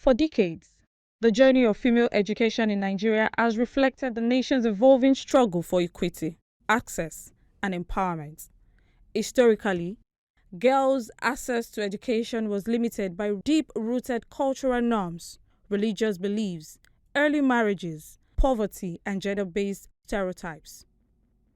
For decades, the journey of female education in Nigeria has reflected the nation's evolving struggle for equity, access, and empowerment. Historically, girls' access to education was limited by deep-rooted cultural norms, religious beliefs, early marriages, poverty, and gender-based stereotypes.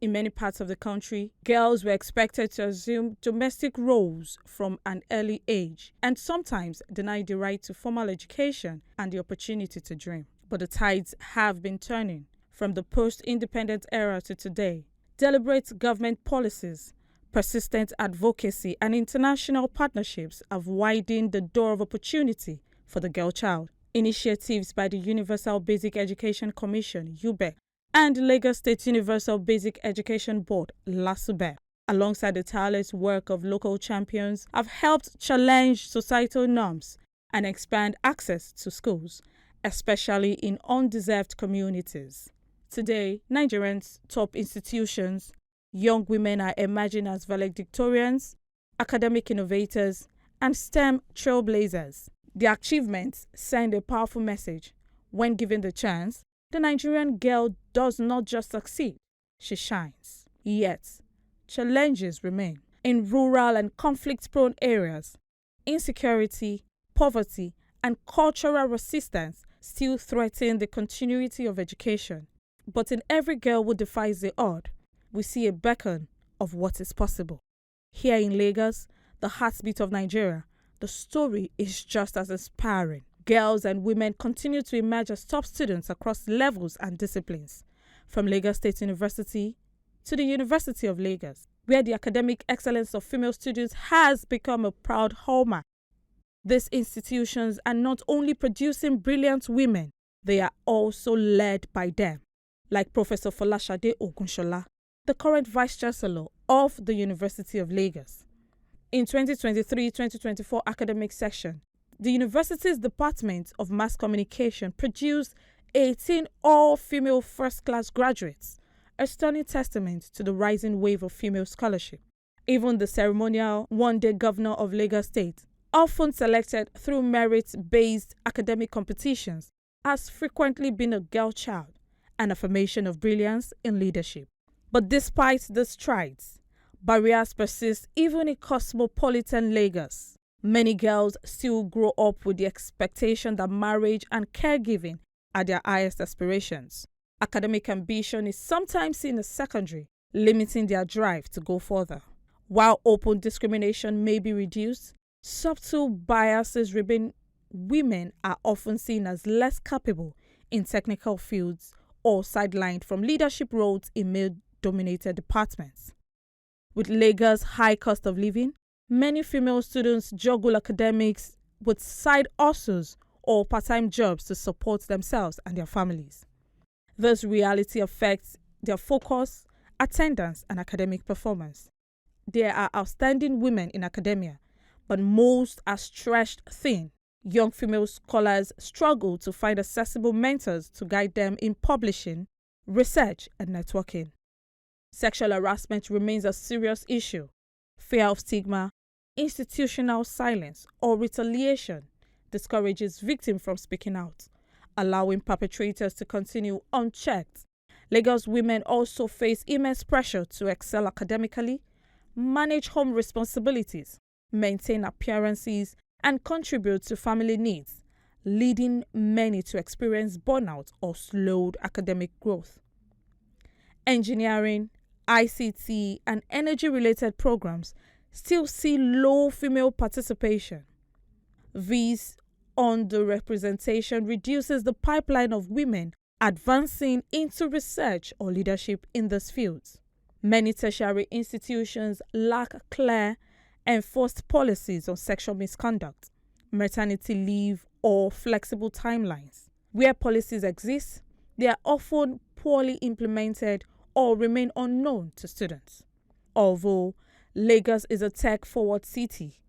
In many parts of the country, girls were expected to assume domestic roles from an early age and sometimes denied the right to formal education and the opportunity to dream. But the tides have been turning from the post-independence era to today. Deliberate government policies, persistent advocacy, and international partnerships have widened the door of opportunity for the girl child. Initiatives by the Universal Basic Education Commission, UBEC, and Lagos State Universal Basic Education Board, LASUBE, alongside the tireless work of local champions, have helped challenge societal norms and expand access to schools, especially in undeserved communities. Today, Nigerians' top institutions, young women are emerging as valedictorians, academic innovators, and STEM trailblazers. Their achievements send a powerful message. When given the chance, the Nigerian girl does not just succeed, she shines. Yet, challenges remain. In rural and conflict-prone areas, insecurity, poverty, and cultural resistance still threaten the continuity of education. But in every girl who defies the odd, we see a beacon of what is possible. Here in Lagos, the heartbeat of Nigeria, the story is just as inspiring. Girls and women continue to emerge as top students across levels and disciplines, from Lagos State University to the University of Lagos, where the academic excellence of female students has become a proud hallmark. These institutions are not only producing brilliant women, they are also led by them, like Professor Folashade Ogunshola, the current Vice Chancellor of the University of Lagos. In 2023-2024 academic session, the university's Department of Mass Communication produced 18 all-female first-class graduates, a stunning testament to the rising wave of female scholarship. Even the ceremonial one-day governor of Lagos State, often selected through merit-based academic competitions, has frequently been a girl child, an affirmation of brilliance in leadership. But despite the strides, barriers persist even in cosmopolitan Lagos. Many girls still grow up with the expectation that marriage and caregiving are their highest aspirations. Academic ambition is sometimes seen as secondary, limiting their drive to go further. While open discrimination may be reduced, subtle biases remain. Women are often seen as less capable in technical fields or sidelined from leadership roles in male-dominated departments. With Lagos' high cost of living, many female students juggle academics with side hustles or part-time jobs to support themselves and their families. This reality affects their focus, attendance, and academic performance. There are outstanding women in academia, but most are stretched thin. Young female scholars struggle to find accessible mentors to guide them in publishing, research, and networking. Sexual harassment remains a serious issue. Fear of stigma, institutional silence, or retaliation discourages victims from speaking out, allowing perpetrators to continue unchecked. Lagos women also face immense pressure to excel academically, manage home responsibilities, maintain appearances, and contribute to family needs, leading many to experience burnout or slowed academic growth. Engineering, ICT, and energy-related programs still see low female participation. This underrepresentation reduces the pipeline of women advancing into research or leadership in these fields. Many tertiary institutions lack clear, enforced policies on sexual misconduct, maternity leave, or flexible timelines. Where policies exist, they are often poorly implemented or remain unknown to students. Although Lagos is a tech-forward city,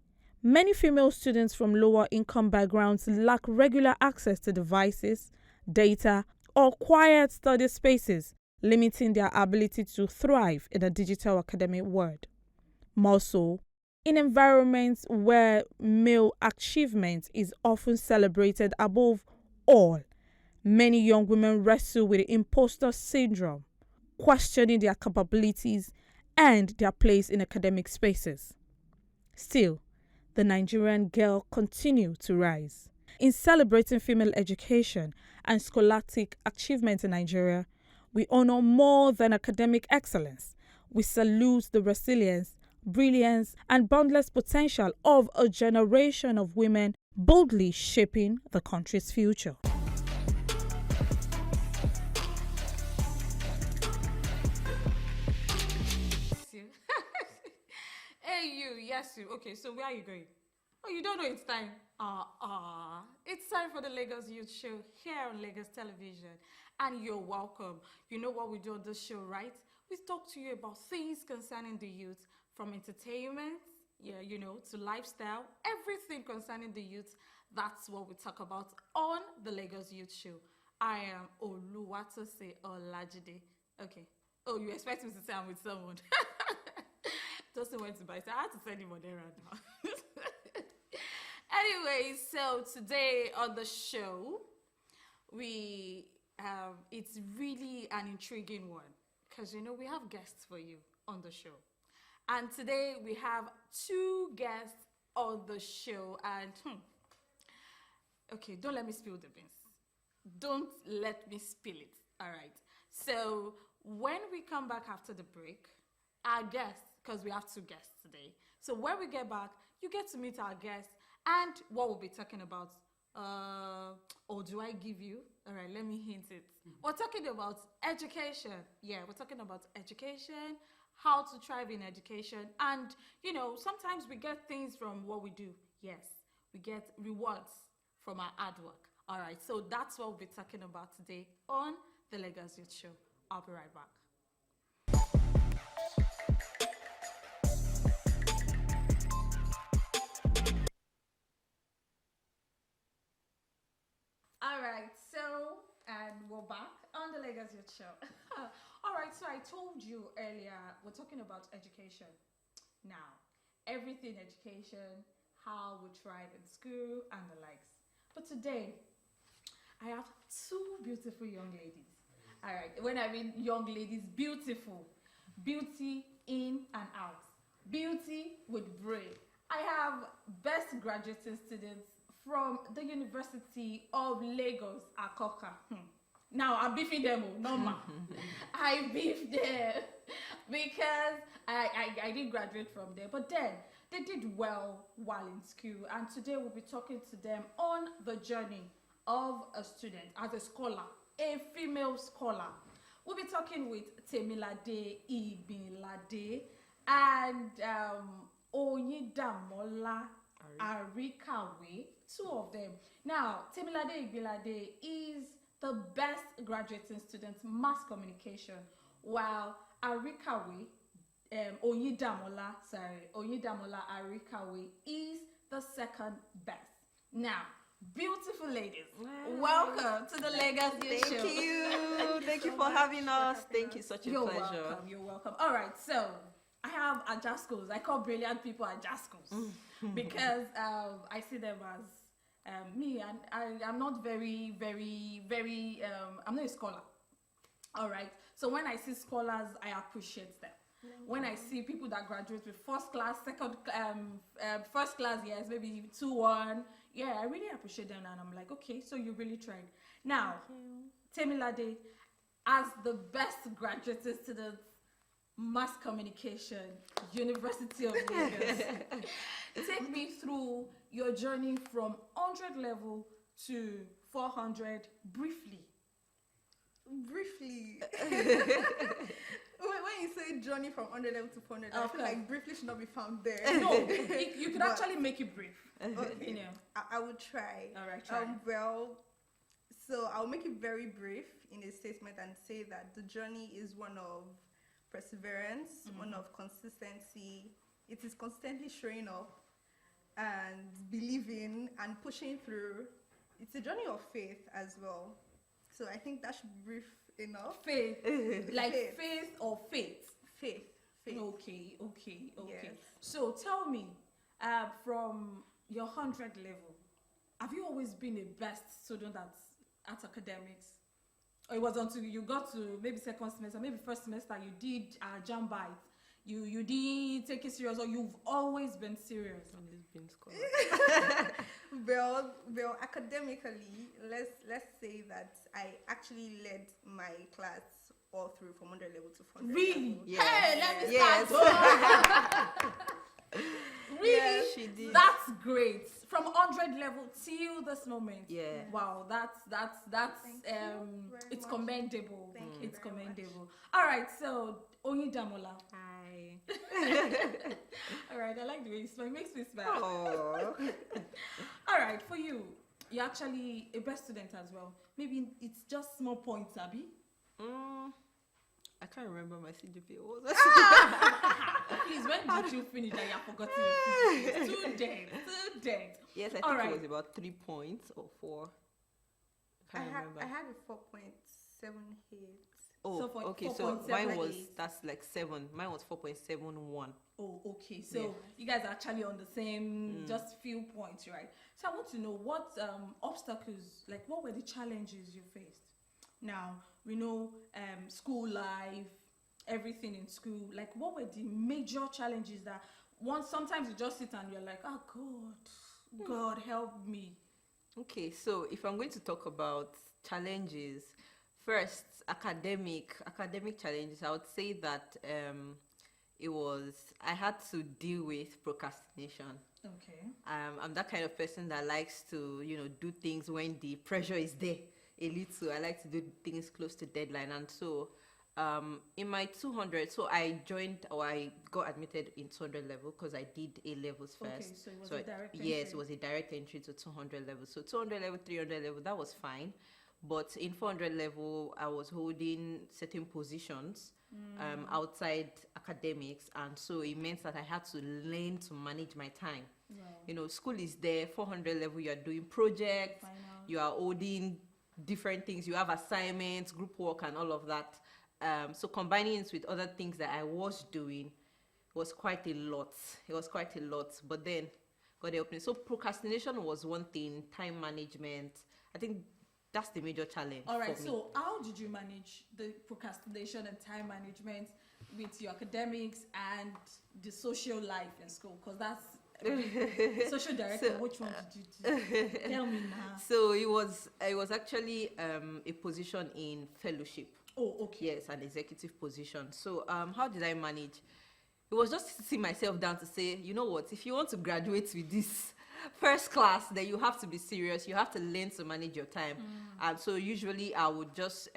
many female students from lower-income backgrounds lack regular access to devices, data, or quiet study spaces, limiting their ability to thrive in a digital academic world. More so, In environments where male achievement is often celebrated above all, many young women wrestle with imposter syndrome, questioning their capabilities and their place in academic spaces. Still, the Nigerian girl continues to rise. In celebrating female education and scholastic achievement in Nigeria, we honor more than academic excellence. We salute the resilience, brilliance, and boundless potential of a generation of women boldly shaping the country's future. Hey, you, yes, you. Okay, so where are you going? Oh, you don't know it's time. It's time for the Lagos Youth Show here on Lagos Television. And you're welcome. You know what we do on this show, right? We talk to you about things concerning the youth, from entertainment, yeah, to lifestyle, everything concerning the youth. That's what we talk about on the Lagos Youth Show. I am Oluwatose Olajide. Okay. Oh, you expect me to say I'm with someone? Tosin went to buy, so I had to send him on errand now. Anyway, so today on the show, we it's really an intriguing one because we have guests for you on the show, and today we have two guests on the show, and okay, don't let me spill the beans. Don't let me spill it. All right. So when we come back after the break, our guests, because we have two guests today. So when we get back, you get to meet our guests and what we'll be talking about. Or do I give you? All right, let me hint it. We're talking about education. Yeah, we're talking about education, how to thrive in education. And, sometimes we get things from what we do. Yes, we get rewards from our hard work. All right, so that's what we'll be talking about today on the Lagos Youth Show. I'll be right back. All right, and we're back on the Lagos Youth Show. All right, so I told you earlier, we're talking about education. Now, everything education, how we thrive in school, and the likes. But today, I have two beautiful young ladies. All right, when I mean young ladies, beautiful. Beauty in and out. Beauty with brain. I have best graduating students from the University of Lagos, Akoka. Now, I'm beefing them, normal. I beefed them because I didn't graduate from there. But then, they did well while in school. And today, we'll be talking to them on the journey of a student as a scholar, a female scholar. We'll be talking with Temilade Igbinlade and Oyedamola Arikawe, two of them. Now, Temilade Igbinlade is the best graduating student, mass communication, while Arikawe, Oyedamola Arikawe is the second best. Now, beautiful ladies, welcome to the Lagos Youth Show. Thank you. Thank you for having us. Thank you. Such a pleasure. You're welcome. All right, so I have Ajaskos. I call brilliant people Ajaskos because I see them as me, and I'm not very, very, very, I'm not a scholar. All right, so when I see scholars, I appreciate them. When I see people that graduate with first class, yes, maybe 2-1, yeah, I really appreciate them, and I'm like, okay, so you really tried. Now, Temilade, as the best graduate student, mass communication, University of Lagos, take me through your journey from 100 level to 400 briefly. Briefly. When you say journey from 100 level to 400, I feel like briefly should not be found there. No, you could actually make it brief. Okay. I will try. All right, try. So I'll make it very brief in a statement and say that the journey is one of perseverance, one of consistency. It is constantly showing up and believing and pushing through. It's a journey of faith as well. So I think that should be brief enough. Faith. Like faith or faith? Faith. Okay. Yes. So tell me, From your 100 level, have you always been a best student at academics? Or it was until you got to maybe second semester, maybe first semester, you did jam bite. You did take it serious, or you've always been serious? Always been scholar. Well, academically, let's say that I actually led my class all through from 100 level to 400 Really? level. Yes. Hey, let me Yes. start. Really? Yes. She did. That's great. From 100 level till this moment. Yeah. Wow, that's Thank you very it's much. commendable. Thank you It's very much. commendable. All right, so Onyidamola. Hi. All right, I like the way you smile. It makes me smile. Oh. All right, for you, you're actually a best student as well. Maybe it's just small points, Abby. I can't remember my CGPA. What was Please, when did you finish that you have forgotten your CGPA? Too dead. Yes, I All think right. it was about 3 points or 4. I Can't had remember. I had a 4.78. Oh, So for okay. So 4.78. mine was that's like 7. Mine was 4.71. Oh, okay. So Yeah. you guys are actually on the same, just few points, right? So I want to know what obstacles, like what were the challenges you faced? Now we know school life, everything in school. Like what were the major challenges that sometimes you just sit and you're like, oh God help me. Okay, so if I'm going to talk about challenges, first academic challenges, I would say that I had to deal with procrastination. Okay. I'm that kind of person that likes to do things when the pressure is there a little. I like to do things close to deadline, and so in my 200, so I got admitted in 200 level because I did A levels Okay, first. so it was So a direct yes, entry. it was a direct entry to 200 level. So 200 level, 300 level, that was fine. But in 400 level, I was holding certain positions outside academics, and so it meant that I had to learn to manage my time. Wow. School is there. 400 level, you are doing projects, Finals. you are holding different things, you have assignments, group work, and all of that. So combining it with other things that I was doing was quite a lot. It was quite a lot. But then got the opening. So procrastination was one thing. Time management. I think that's the major challenge. All right, for me. so how did you manage the procrastination and time management with your academics and the social life in school? Because that's social director. So- Which one did you do? Tell me now. So it was actually a position in fellowship. Oh, okay. Yes, an executive position. So how did I manage? It was just sitting myself down to say, you know what, if you want to graduate with this first class, then you have to be serious. You have to learn to manage your time. And so usually I would just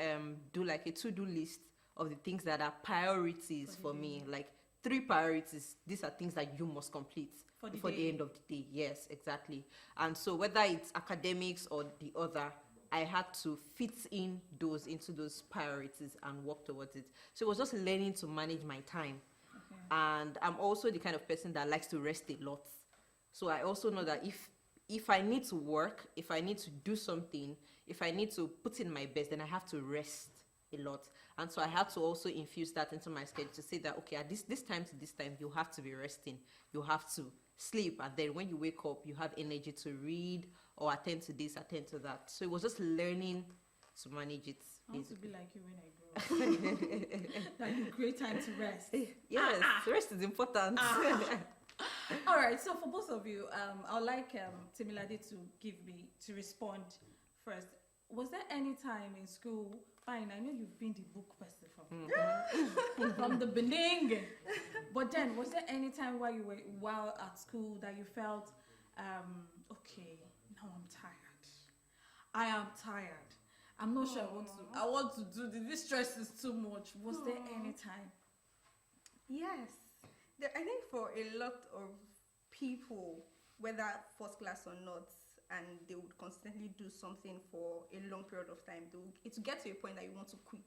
do like a to-do list of the things that are priorities for me. Like 3 priorities. These are things that you must complete For the before day. the end of the day. Yes, exactly. And so whether it's academics or the other, I had to fit in those into those priorities and work towards it. So it was just learning to manage my time. Okay. And I'm also the kind of person that likes to rest a lot. So I also know that if I need to work, if I need to do something, if I need to put in my best, then I have to rest a lot. And so I had to also infuse that into my schedule to say that, okay, at this time to this time, you have to be resting. You have to sleep. And then when you wake up, you have energy to read or attend to this, attend to that. So it was just learning to manage it. I want to be Basically. like you when I grow up. Like a great time to rest. Yes, rest is important. All right, so for both of you, I'd like Timilade to respond first. Was there any time in school? Fine, I know you've been the book person from the beginning, but then was there any time while at school that you felt, okay, now I'm tired. I am tired. I'm not sure I want to do this. This stress is too much. Was there any time? Yes. I think for a lot of people, whether first class or not, and they would constantly do something for a long period of time, it will get to a point that you want to quit.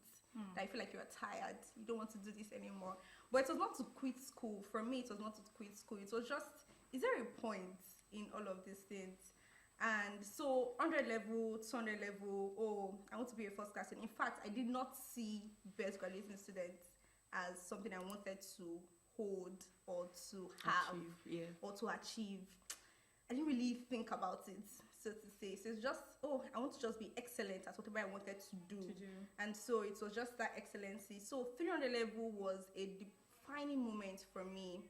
That you feel like you're tired, you don't want to do this anymore. But it was not to quit school. For me, it was not to quit school. It was just, is there a point in all of these things? And so 100 level, 200 level, oh, I want to be a first class. And in fact, I did not see best graduating students as something I wanted to hold or to have or to achieve. I didn't really think about it, so to say. So it's just, I want to just be excellent at whatever I wanted to do. And so it was just that excellency. So 300 level was a defining moment for me.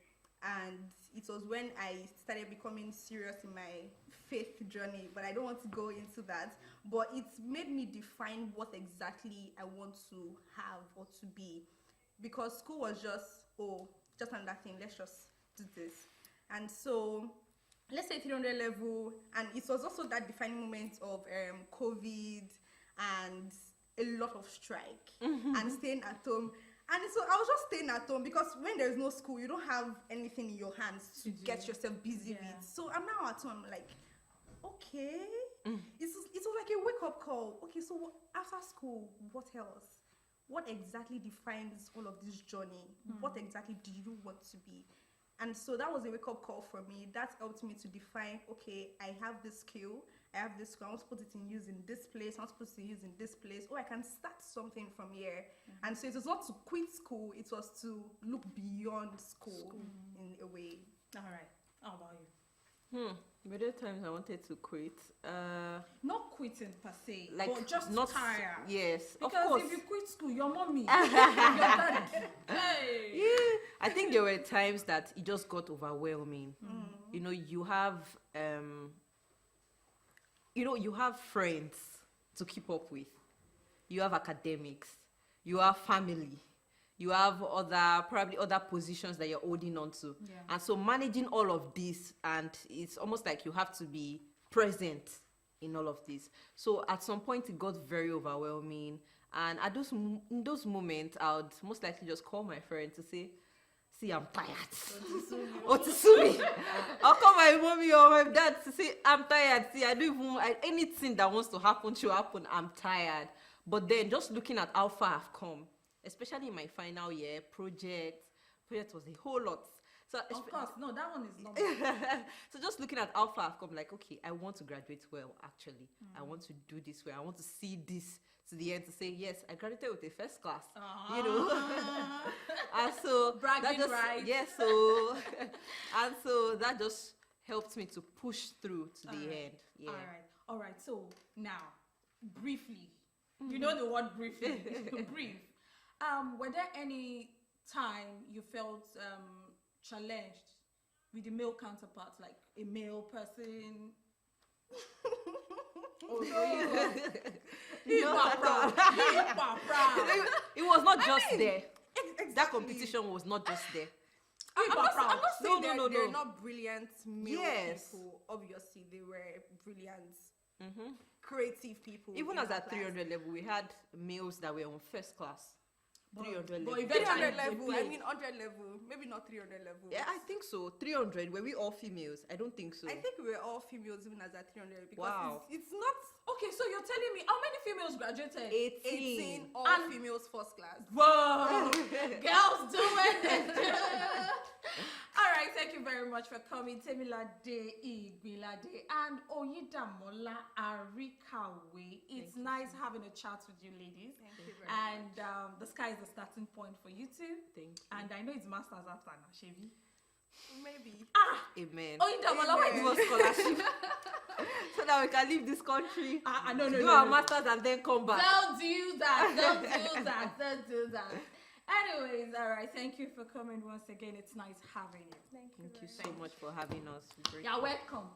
And it was when I started becoming serious in my faith journey. But I don't want to go into that. But it made me define what exactly I want to have or to be. Because school was just another thing. Let's just do this. And so let's say 300 level, and it was also that defining moment of COVID and a lot of strike and staying at home. And so I was just staying at home because when there's no school, you don't have anything in your hands to get yourself busy with. So I'm now at home, I'm like, okay. It was like a wake-up call. Okay, so after school, what else? What exactly defines all of this journey? What exactly do you want to be? And so that was a wake-up call for me. That helped me to define, okay, I have this skill. I have this skill. I want to put it in use in this place. I want to put it in use in this place. I can start something from here. And so it was not to quit school. It was to look beyond school. In a way. All right. How about you? But there are times I wanted to quit. Not quitting per se, Like but just not tired. Yes, Because of course. if you quit school, your mommy, your daddy. Hey. Yeah, I think there were times that it just got overwhelming. You know, you have friends to keep up with. You have academics. You have family. You have probably other positions that you're holding on to. Yeah. And so managing all of this, and it's almost like you have to be present in all of this. So at some point it got very overwhelming. And at in those moments, I would most likely just call my friend to say, see, I'm tired. Or to sue me. I'll call my mommy or my dad to say, I'm tired. See, anything that wants to happen should happen. I'm tired. But then just looking at how far I've come, especially in my final year, project was a whole lot. So Of course, no, that one is not. so just looking at how far I've come, like, okay, I want to graduate well, actually. I want to do this well. I want to see this to the end to say, yes, I graduated with a first class, you know. And so Bragging that just, rights. yes, so, and so that just helped me to push through to the end. Yeah. All right. So now, briefly, you know the word briefly, brief. Were there any time you felt challenged with the male counterparts, like a male person? It was not just there. Exactly. That competition was not just there. I'm not saying No. they're not brilliant male Yes. people. Obviously, they were brilliant, creative people. Even in as our at class. 300 level, we had males that were on first class. 300 but level. eventually 300 they level, play. I mean 100 level, maybe not 300 level. Yeah, I think so. 300. Were we all females? I don't think so. I think we were all females even as at 300 because Wow. it's not Okay, so you're telling me how many females graduated? 18 all And- females first class. Whoa, girls do it. All right, thank you very much for coming, Temilade Igbilade and Oyidamola Arikawe. It's nice having a chat with you ladies. Thank you very And the sky is the starting point for you two. Thank you. And I know it's masters after now, Shebi. Maybe. Amen. Oyidamola, wait. Give us scholarship so that we can leave this country, No, do our masters, and then come back. Don't do that. Don't do that. Anyways, all right. Thank you for coming once again. It's nice having you. Thank you so much for having us. We're You're welcome.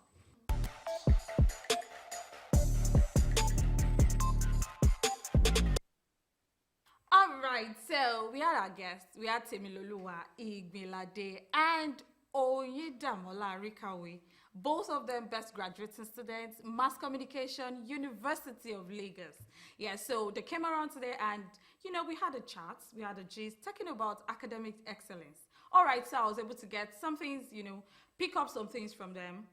All right, so we had our guests. We had Temiloluwa Igbilade and Oyedamola Arikawe. Both of them best graduating students, Mass Communication, University of Lagos. Yeah, so they came around today and, you know, we had a chat, we had a gist, talking about academic excellence. All right, so I was able to get some things, you know, pick up some things from them.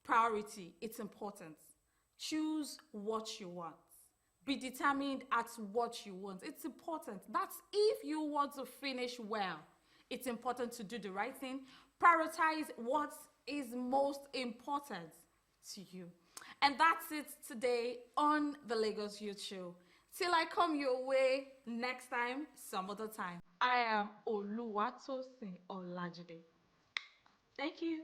Priority, it's important. Choose what you want. Be determined at what you want. It's important. That's if you want to finish well. It's important to do the right thing. Prioritize what is most important to you. And that's it today on the Lagos Youth Show. Till I come your way next time, some other time. I am Oluwatosin Olajide. Thank you.